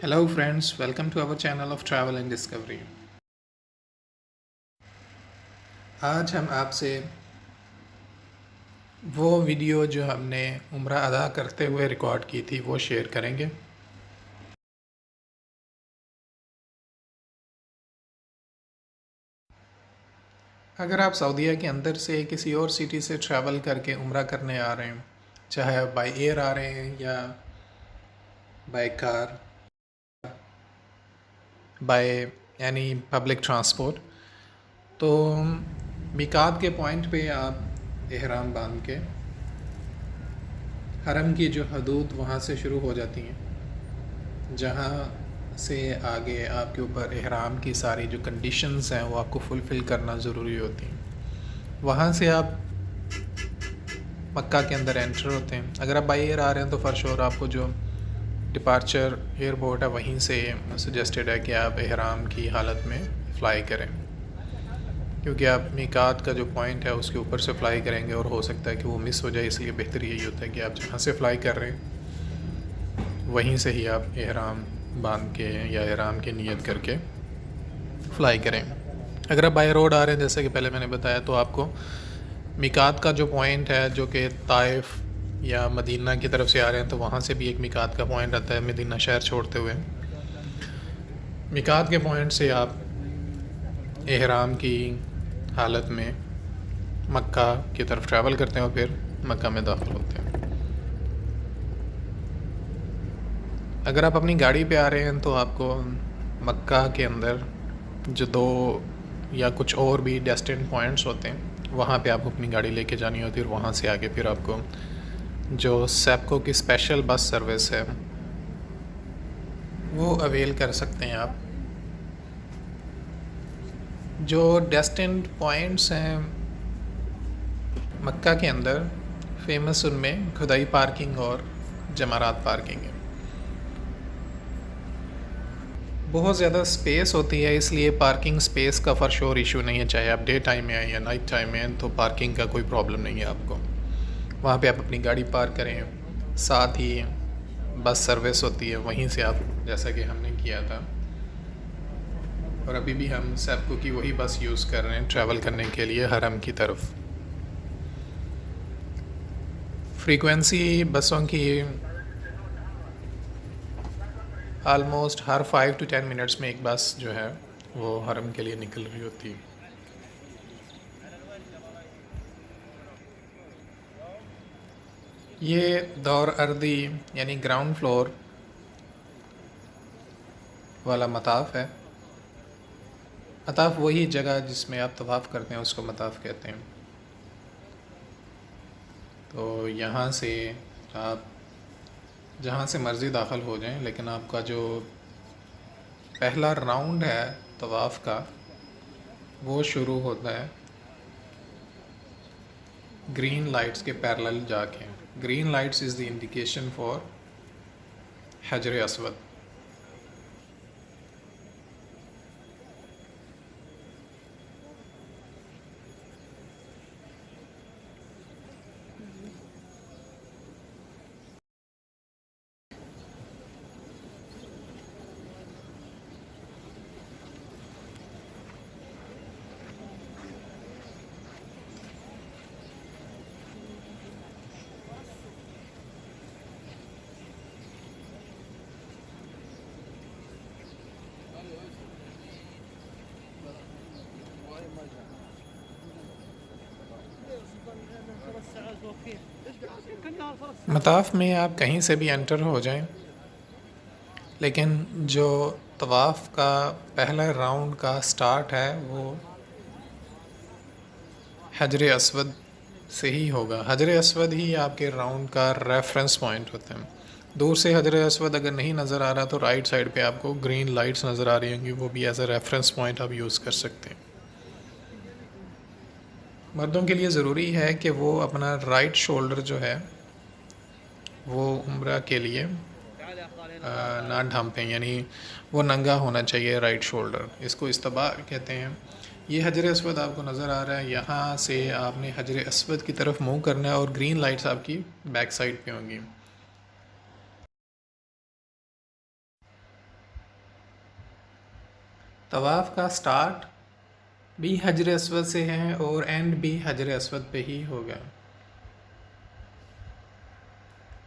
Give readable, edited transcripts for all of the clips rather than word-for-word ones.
Hello friends, welcome to our channel of travel and discovery. आज हम आपसे वो वीडियो जो हमने उम्रा अदा करते हुए रिकॉर्ड की थी वो शेयर करेंगे। अगर आप सऊदीया के अंदर से किसी और सिटी से ट्रैवल करके उम्रा करने आ रहे हैं, चाहे आप बाय एयर आ रहे हैं या बाय कार, बाय यानी पब्लिक ट्रांसपोर्ट, तो मिकात के पॉइंट पे आप एहराम बांध के हरम की जो हदूद वहाँ से शुरू हो जाती हैं, जहाँ से आगे आपके ऊपर एहराम की सारी जो कंडीशंस हैं वो आपको फुलफ़िल करना ज़रूरी होती हैं। वहाँ से आप मक्का के अंदर एंटर होते हैं। अगर आप बाई एयर आ रहे हैं तो फॉर श्योर आपको जो डिपार्चर एयरपोर्ट है वहीं से सजेस्टेड है कि आप एहराम की हालत में फ़्लाई करें, क्योंकि आप मीकात का जो पॉइंट है उसके ऊपर से फ़्लाई करेंगे और हो सकता है कि वो मिस हो जाए। इसलिए बेहतर यही होता है कि आप जहाँ से फ़्लाई कर रहे हैं वहीं से ही आप एहराम बांध के या एहराम की नीयत करके फ़्लाई करें। अगर आप बाय रोड आ रहे हैं, जैसे कि पहले मैंने बताया, तो आपको मिकात का जो पॉइंट है जो कि ताइफ या मदीना की तरफ से आ रहे हैं तो वहाँ से भी एक मिकात का पॉइंट आता है मदीना शहर छोड़ते हुए। मिकात के पॉइंट से आप एहराम की हालत में मक्का की तरफ ट्रैवल करते हैं और फिर मक्का में दाखिल होते हैं। अगर आप अपनी गाड़ी पे आ रहे हैं तो आपको मक्का के अंदर जो दो या कुछ और भी डेस्टिनेशन पॉइंट्स होते हैं वहाँ पे आपको अपनी गाड़ी लेके जानी होती है और वहाँ से आगे फिर आपको जो सेप्को की स्पेशल बस सर्विस है वो अवेल कर सकते हैं आप। जो डेस्टिनेशन पॉइंट्स हैं मक्का के अंदर फेमस, उनमें खुदाई पार्किंग और जमारात पार्किंग है। बहुत ज़्यादा स्पेस होती है, इसलिए पार्किंग स्पेस का फॉर श्योर इशू नहीं है। चाहे आप डे टाइम में आए या नाइट टाइम में आए तो पार्किंग का कोई प्रॉब्लम नहीं है आपको। वहाँ पे आप अपनी गाड़ी पार्क करें, साथ ही बस सर्विस होती है वहीं से आप, जैसा कि हमने किया था, और अभी भी हम सेप्को की वही बस यूज़ कर रहे हैं ट्रैवल करने के लिए हरम की तरफ। फ्रीक्वेंसी बसों की आलमोस्ट हर 5 to 10 मिनट्स में एक बस जो है वो हरम के लिए निकल रही होती है। ये दौर अर्दी यानी ग्राउंड फ्लोर वाला मताफ़ है। मताफ़ वही जगह जिसमें आप तवाफ़ करते हैं उसको मताफ़ कहते हैं। तो यहाँ से आप जहाँ से मर्ज़ी दाखिल हो जाएं, लेकिन आपका जो पहला राउंड है तवाफ़ का वो शुरू होता है ग्रीन लाइट्स के पैरेलल जाके। Green lights is the indication for हजर अस्वद। मताफ़ में आप कहीं से भी एंटर हो जाएं, लेकिन जो तवाफ़ का पहला राउंड का स्टार्ट है वो हजर अस्वद से ही होगा। हजर अस्वद ही आपके राउंड का रेफरेंस पॉइंट होता है। दूर से हजर अस्वद अगर नहीं नज़र आ रहा तो राइट साइड पे आपको ग्रीन लाइट्स नज़र आ रही होंगी, वो भी एज अ रेफरेंस पॉइंट आप यूज़ कर सकते हैं। मर्दों के लिए ज़रूरी है कि वो अपना राइट शोल्डर जो है वो उम्रा के लिए ना ढांपें, यानी वो नंगा होना चाहिए राइट शोल्डर। इसको इस्तबा कहते हैं। ये हजर अस्वद आपको नज़र आ रहा है, यहाँ से आपने हजर अस्वद की तरफ मूव करना है और ग्रीन लाइट्स आपकी बैक साइड पे होंगी। तवाफ़ का स्टार्ट भी हजर अस्वद से है और एंड भी हजर अस्वद पे ही होगा।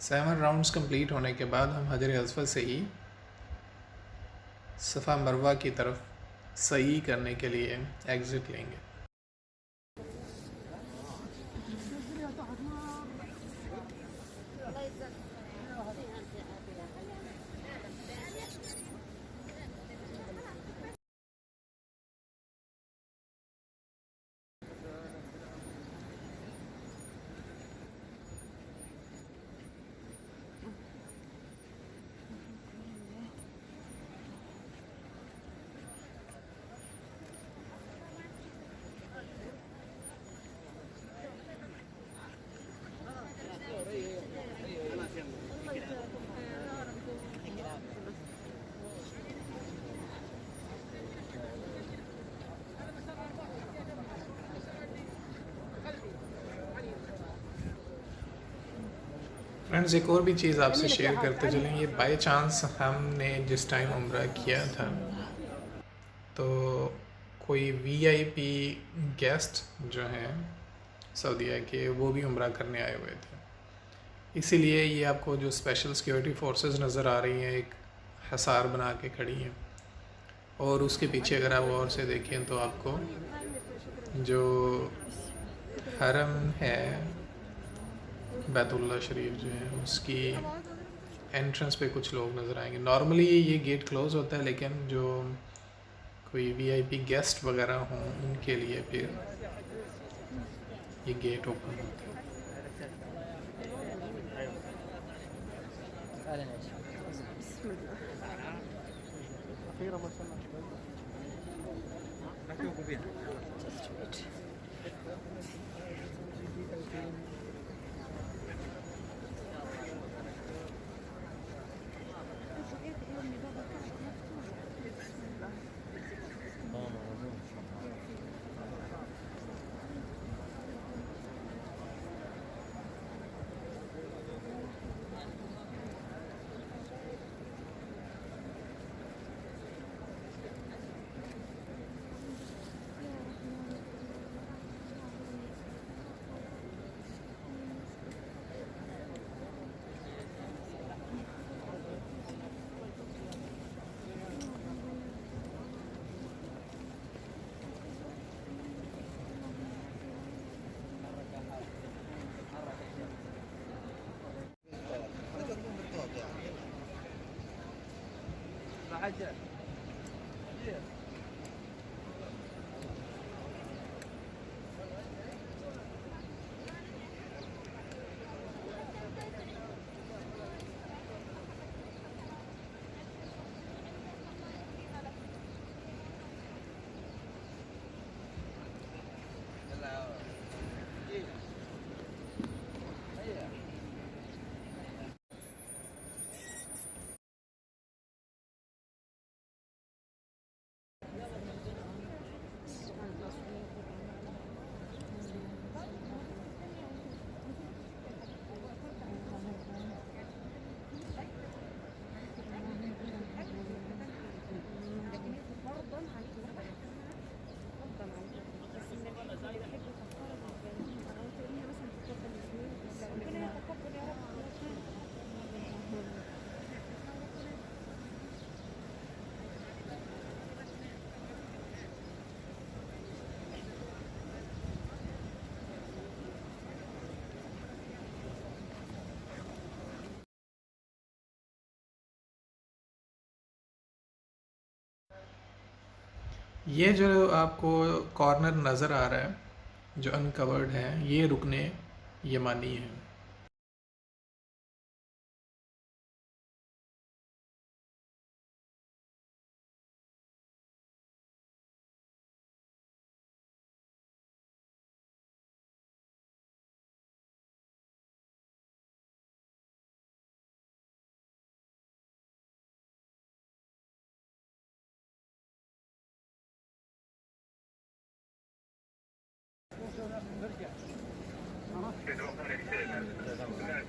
7 राउंड्स कंप्लीट होने के बाद हम हजर अस्वद से ही सफ़ा मरवा की तरफ सही करने के लिए एग्ज़िट लेंगे। फ्रेंड्स, एक और भी चीज़ आपसे शेयर करते चलें। ये बाय चांस हमने जिस टाइम उम्रा किया था तो कोई वीआईपी गेस्ट जो हैं सऊदीया के, वो भी उम्रा करने आए हुए थे। इसीलिए ये आपको जो स्पेशल सिक्योरिटी फोर्सेस नज़र आ रही हैं, एक हसार बना के खड़ी हैं, और उसके पीछे अगर आप गौर से देखें तो आपको जो हरम है बैतुल्लाह शरीफ जो है उसकी एंट्रेंस पे कुछ लोग नज़र आएंगे। नॉर्मली ये गेट क्लोज़ होता है, लेकिन जो कोई वीआईपी गेस्ट वगैरह हों उनके लिए फिर ये गेट ओपन होता है। ये जो आपको कॉर्नर नज़र आ रहा है जो अनकवर्ड है, ये रुकने यमानी है।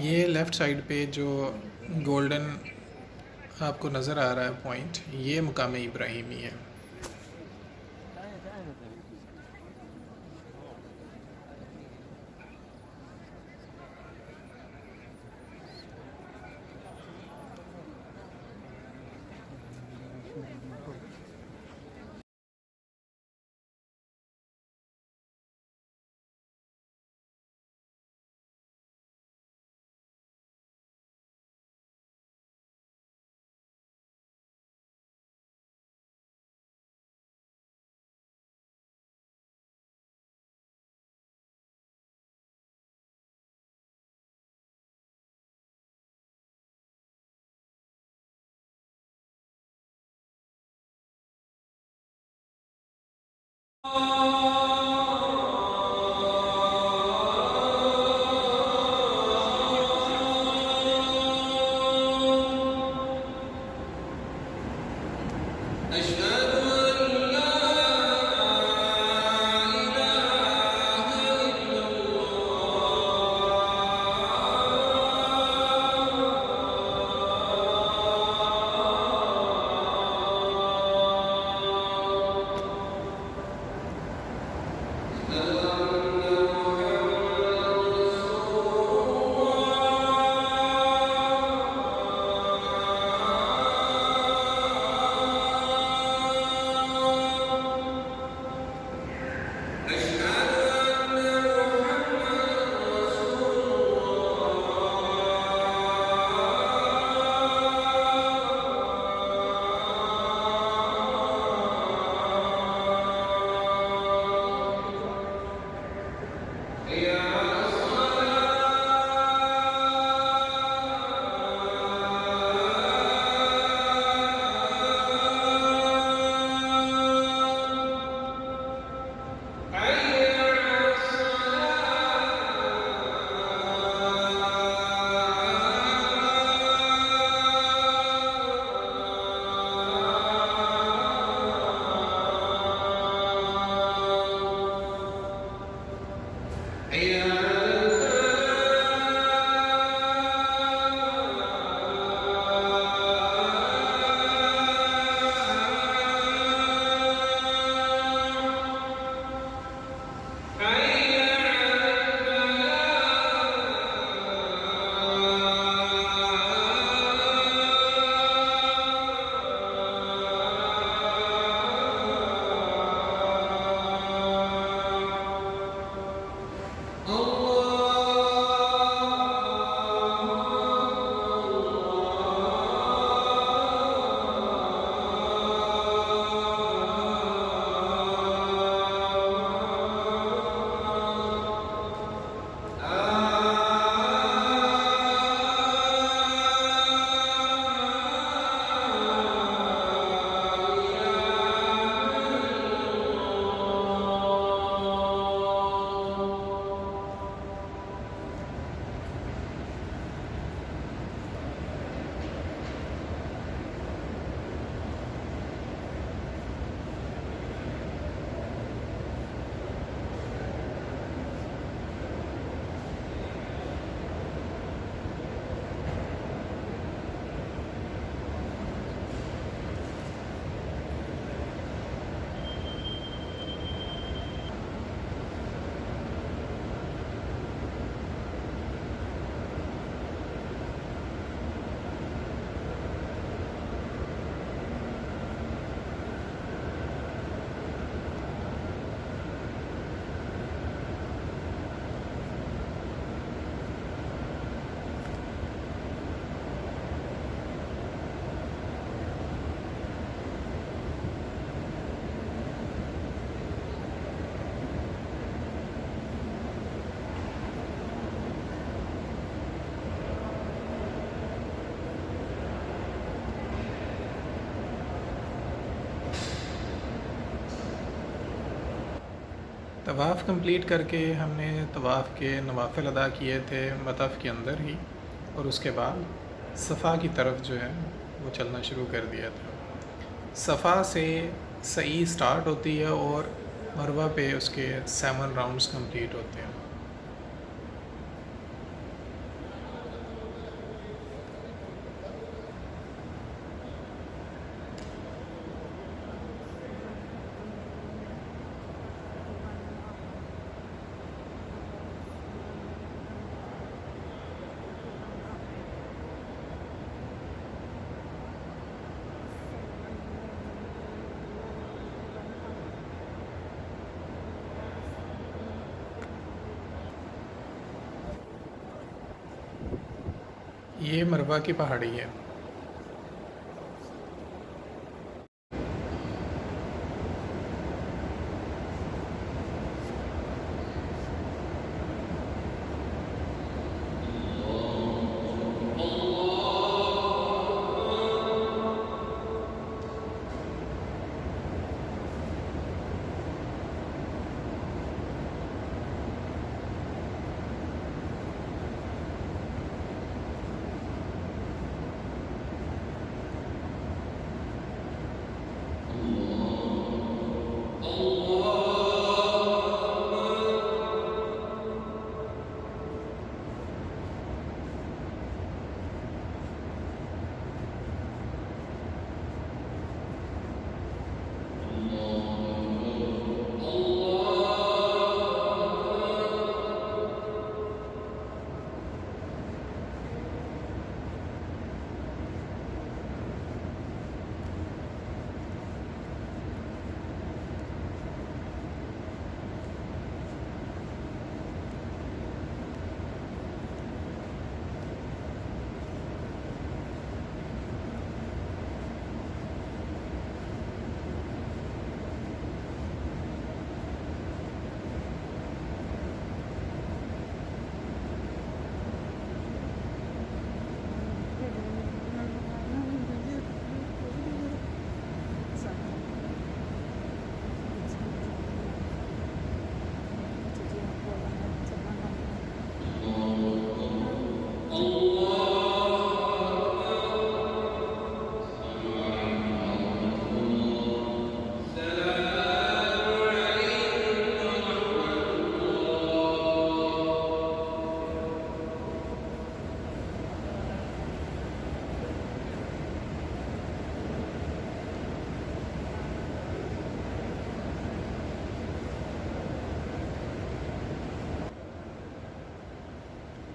ये लेफ़्ट साइड पे जो गोल्डन आपको नज़र आ रहा है पॉइंट, ये मुकाम इब्राहिमी है। तवाफ़ कंप्लीट करके हमने तवाफ़ के नवाफ़िल अदा किए थे मतफ़ के अंदर ही, और उसके बाद सफ़ा की तरफ जो है वो चलना शुरू कर दिया था। सफ़ा से सई स्टार्ट होती है और मरवा पे उसके 7 राउंड्स कंप्लीट होते हैं। ये मरवा की पहाड़ी है।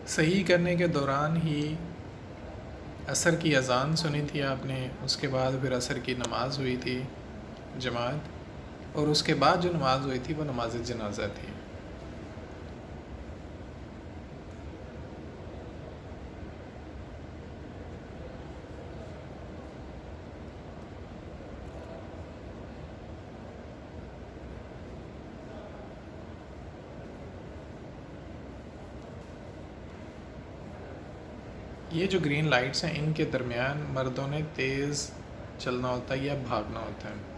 सही करने के दौरान ही असर की अज़ान सुनी थी आपने, उसके बाद फिर असर की नमाज़ हुई थी जमात, और उसके बाद जो नमाज़ हुई थी वो नमाज जनाजा थी। ये जो ग्रीन लाइट्स हैं इनके दरमियान मर्दों ने तेज़ चलना होता है या भागना होता है।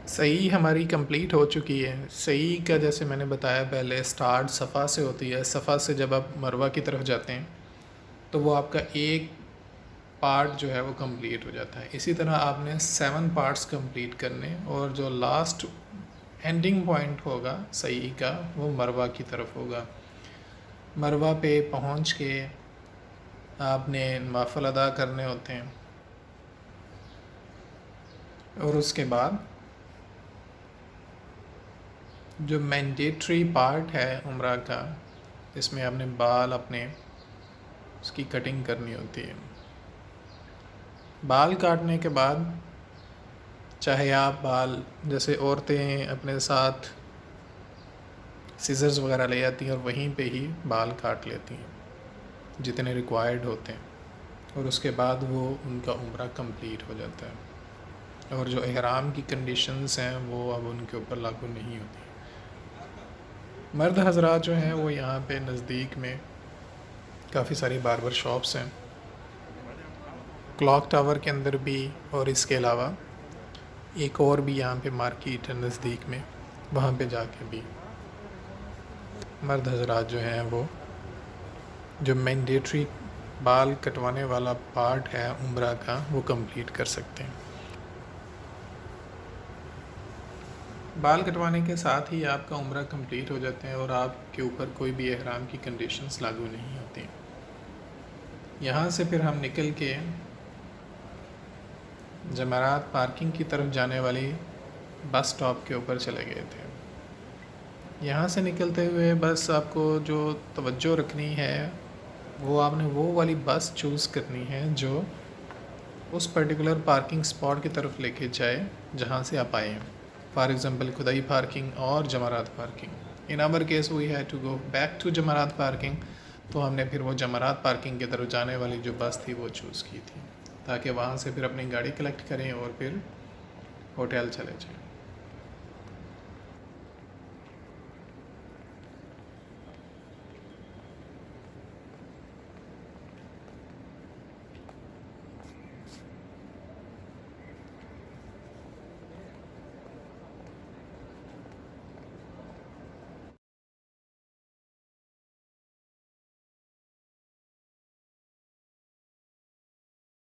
सही हमारी कंप्लीट हो चुकी है। सही का जैसे मैंने बताया पहले, स्टार्ट सफ़ा से होती है। सफ़ा से जब आप मरवा की तरफ जाते हैं तो वो आपका एक पार्ट जो है वो कंप्लीट हो जाता है। इसी तरह आपने 7 पार्ट्स कंप्लीट करने, और जो लास्ट एंडिंग पॉइंट होगा सही का वो मरवा की तरफ होगा। मरवा पे पहुंच के आपने नवाफ़िल अदा करने होते हैं, और उसके बाद जो मैंडेटरी पार्ट है उम्रा का, इसमें आपने बाल अपने उसकी कटिंग करनी होती है। बाल काटने के बाद चाहे आप बाल, जैसे औरतें अपने साथ सीजर्स वगैरह ले जाती हैं और वहीं पे ही बाल काट लेती हैं जितने रिक्वायर्ड होते हैं, और उसके बाद वो उनका उम्रा कंप्लीट हो जाता है, और जो इहराम की कंडीशंस हैं वो अब उनके ऊपर लागू नहीं होती। मर्द हजरात जो हैं वो यहाँ पे नज़दीक में काफ़ी सारी बार्बर शॉप्स हैं, क्लॉक टावर के अंदर भी, और इसके अलावा एक और भी यहाँ पे मार्केट है नज़दीक में, वहाँ पे जाके भी मर्द हजरात जो हैं वो जो मैंडेटरी बाल कटवाने वाला पार्ट है उम्रा का वो कंप्लीट कर सकते हैं। बाल कटवाने के साथ ही आपका उम्रा कंप्लीट हो जाते हैं और आपके ऊपर कोई भी एहराम की कंडीशंस लागू नहीं होती। यहाँ से फिर हम निकल के जमरात पार्किंग की तरफ जाने वाली बस स्टॉप के ऊपर चले गए थे। यहाँ से निकलते हुए बस आपको जो तवज्जो रखनी है वो आपने वो वाली बस चूज़ करनी है जो उस पर्टिकुलर पार्किंग स्पॉट की तरफ लेके जाए जहाँ से आप आए हैं। फॉर एग्ज़ाम्पल खुदाई पार्किंग और Jamarat parking. In our case we had to go back to Jamarat parking, तो हमने फिर वो जमारात पार्किंग की तरफ जाने वाली जो बस थी वो चूज़ की थी ताकि वहाँ से फिर अपनी गाड़ी कलेक्ट करें और फिर होटल चले जाएँ।